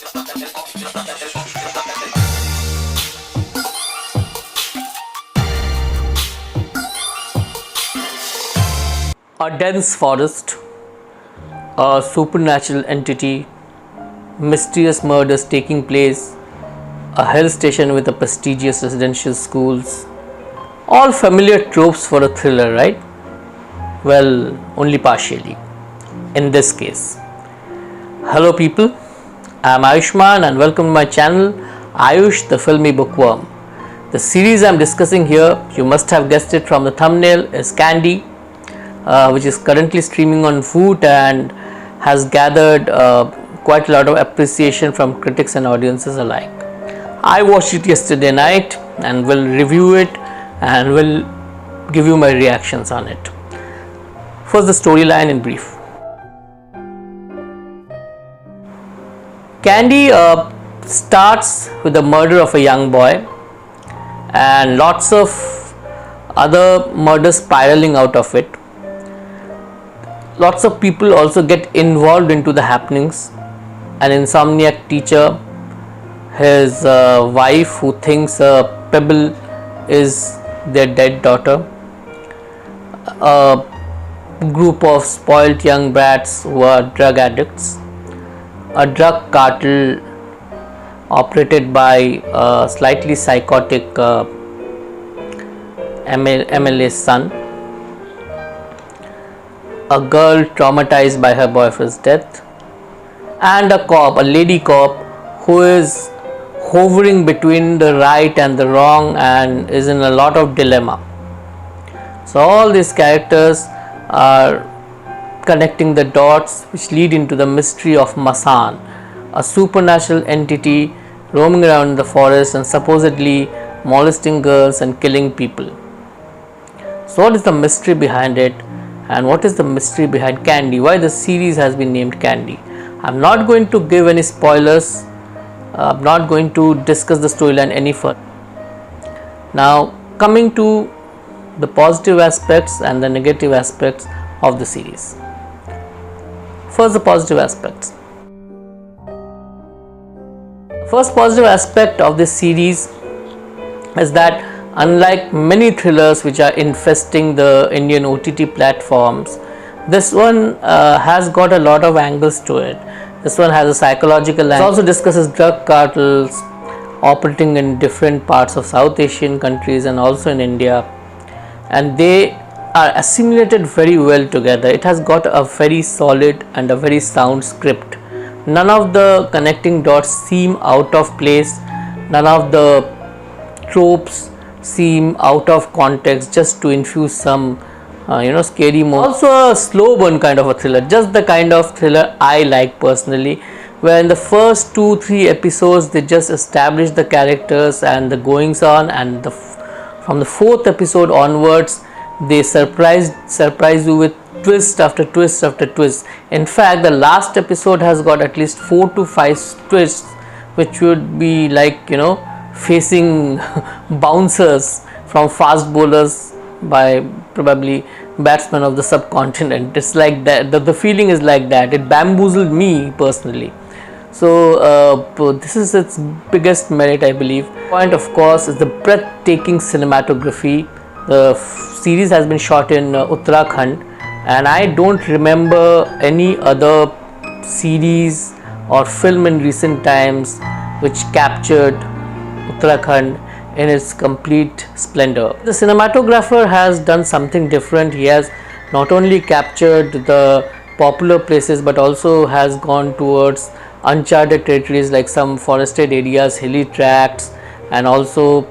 A dense forest, a supernatural entity, mysterious murders taking place, a hill station with a prestigious residential schools. All familiar tropes for a thriller, right? Well, only partially. In this case. Hello people, I am Ayushman and welcome to my channel Ayush the Filmy Bookworm. The series I am discussing here, you must have guessed it from the thumbnail, is Candy, which is currently streaming on Voot and has gathered quite a lot of appreciation from critics and audiences alike. I watched it yesterday night and will review it and will give you my reactions on it. First, the storyline in brief. Candy starts with the murder of a young boy and lots of other murders spiraling out of it. Lots of people also get involved into the happenings. An insomniac teacher, his wife who thinks Pebble is their dead daughter, a group of spoilt young brats who are drug addicts, a drug cartel operated by a slightly psychotic MLA's son, a girl traumatized by her boyfriend's death, and a cop, a lady cop who is hovering between the right and the wrong and is in a lot of dilemma. So all these characters are connecting the dots which lead into the mystery of Masan, a supernatural entity roaming around the forest and supposedly molesting girls and killing people. So what is the mystery behind it, and what is the mystery behind Candy? Why the series has been named Candy? I'm not going to give any spoilers. I'm not going to discuss the storyline any further. Now coming to the positive aspects and the negative aspects of the series. First, the positive aspects. First positive aspect of this series is that unlike many thrillers which are infesting the Indian OTT platforms, this one has got a lot of angles to it. This one has a psychological angle. It also discusses drug cartels operating in different parts of South Asian countries and also in India, and they are assimilated very well together. It has got a very solid and a very sound script. None of the connecting dots seem out of place. None of the tropes seem out of context just to infuse some scary moment. Also a slow burn kind of a thriller, just the kind of thriller I like personally, where in the first 2-3 episodes they just establish the characters and the goings on, and from the 4th episode onwards they surprise you with twist after twist after twist. In fact, the last episode has got at least 4 to 5 twists, which would be like facing bouncers from fast bowlers by probably batsmen of the subcontinent. It's like that. The feeling is like that. It bamboozled me personally. So this is its biggest merit, I believe. Point, of course, is the breathtaking cinematography. The series has been shot in Uttarakhand, and I don't remember any other series or film in recent times which captured Uttarakhand in its complete splendor. The cinematographer has done something different. He has not only captured the popular places but also has gone towards uncharted territories like some forested areas, hilly tracts, and also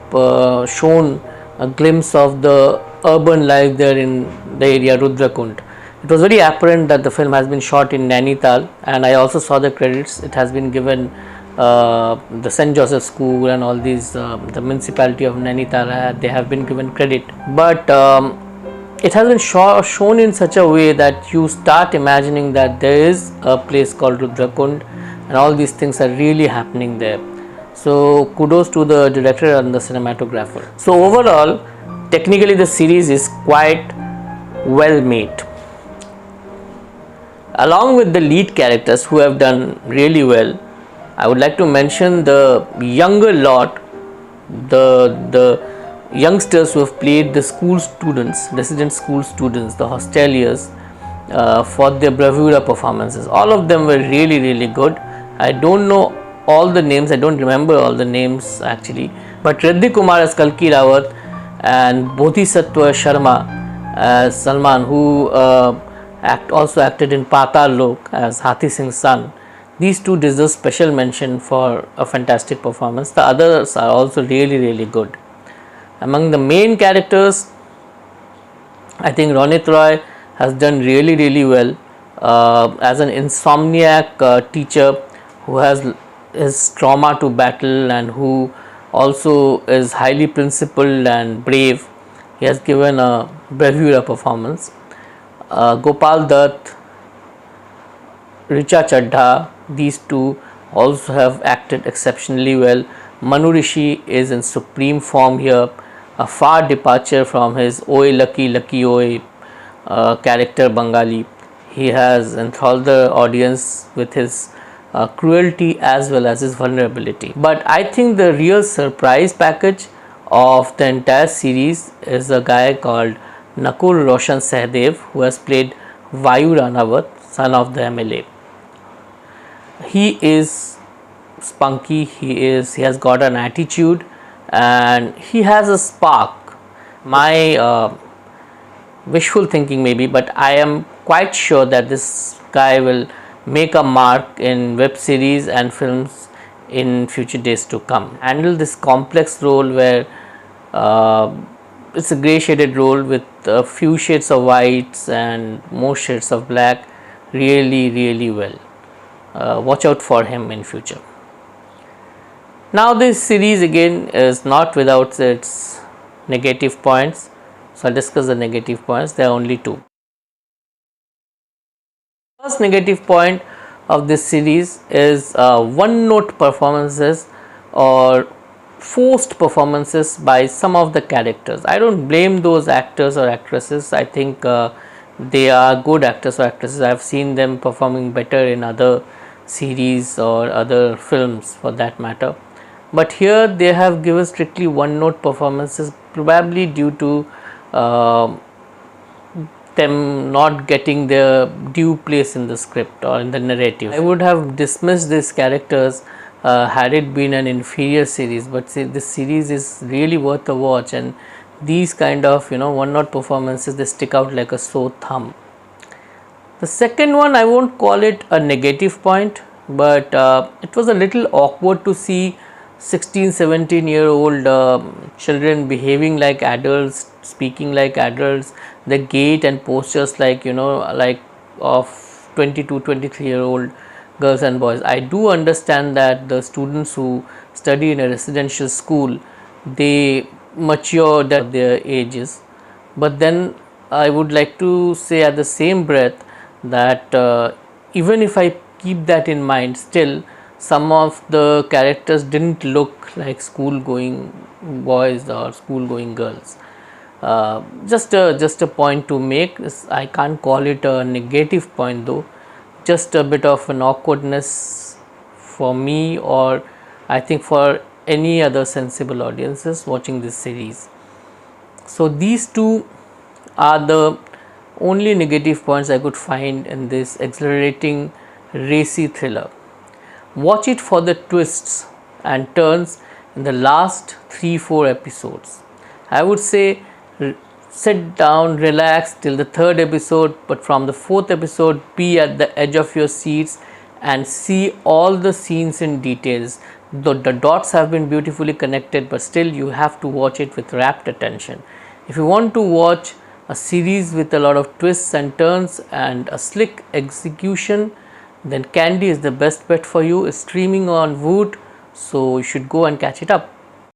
shown a glimpse of the urban life there in the area Rudrakund. It was very apparent that the film has been shot in Nainital, and I also saw the credits. It has been given the St. Joseph School and all these, the municipality of Nainital, they have been given credit. But it has been shown in such a way that you start imagining that there is a place called Rudrakund and all these things are really happening there. So kudos to the director and the cinematographer. So overall, technically the series is quite well made. Along with the lead characters who have done really well, I would like to mention the younger lot, the youngsters who have played the school students, resident school students, the hosteliers, for their bravura performances. All of them were really good. I don't know all the names, I don't remember all the names actually, but Riddhi Kumar as Kalki Rawat and Bodhisattva Sharma as Salman, who also acted in Patal Lok as Hathi Singh's son. These two deserve special mention for a fantastic performance. The others are also really good. Among the main characters, I think Ronit Roy has done really well as an insomniac teacher who has his trauma to battle and who also is highly principled and brave. He has given a bravura performance. Gopal Dutt, Richa Chadha, these two also have acted exceptionally well. Manu Rishi is in supreme form here, a far departure from his Oye Lucky Lucky Oye character Bengali. He has enthralled the audience with his cruelty as well as his vulnerability. But I think the real surprise package of the entire series is a guy called Nakul Roshan Sahdev, who has played Vayu Ranawat, son of the MLA. He is spunky, he has got an attitude and he has a spark. My wishful thinking maybe, but I am quite sure that this guy will make a mark in web series and films in future days to come. Handle this complex role where it's a grey shaded role with a few shades of whites and more shades of black really well. Watch out for him in future. Now this series again is not without its negative points, so I'll discuss the negative points. There are only two. First negative point of this series is one note performances or forced performances by some of the characters. I don't blame those actors or actresses. I think they are good actors or actresses. I have seen them performing better in other series or other films for that matter, but here they have given strictly one note performances, probably due to them not getting their due place in the script or in the narrative. I would have dismissed these characters had it been an inferior series, but see, this series is really worth a watch, and these kind of one note performances, they stick out like a sore thumb. The second one, I won't call it a negative point, but it was a little awkward to see 16-17-year-old children behaving like adults, speaking like adults, the gait and postures like like of 22-23-year-old girls and boys. I do understand that the students who study in a residential school, they mature at their ages, but then I would like to say at the same breath that even if I keep that in mind, still some of the characters didn't look like school going boys or school going girls. Just a point to make. I can't call it a negative point though, just a bit of an awkwardness for me, or I think for any other sensible audiences watching this series. So these two are the only negative points I could find in this exhilarating racy thriller. Watch it for the twists and turns in the last 3-4 episodes. I would say sit down, relax till the third episode, but from the fourth episode be at the edge of your seats and see all the scenes in details. The dots have been beautifully connected, but still you have to watch it with rapt attention. If you want to watch a series with a lot of twists and turns and a slick execution, then Candy is the best bet for you. It's streaming on Voot, so you should go and catch it up.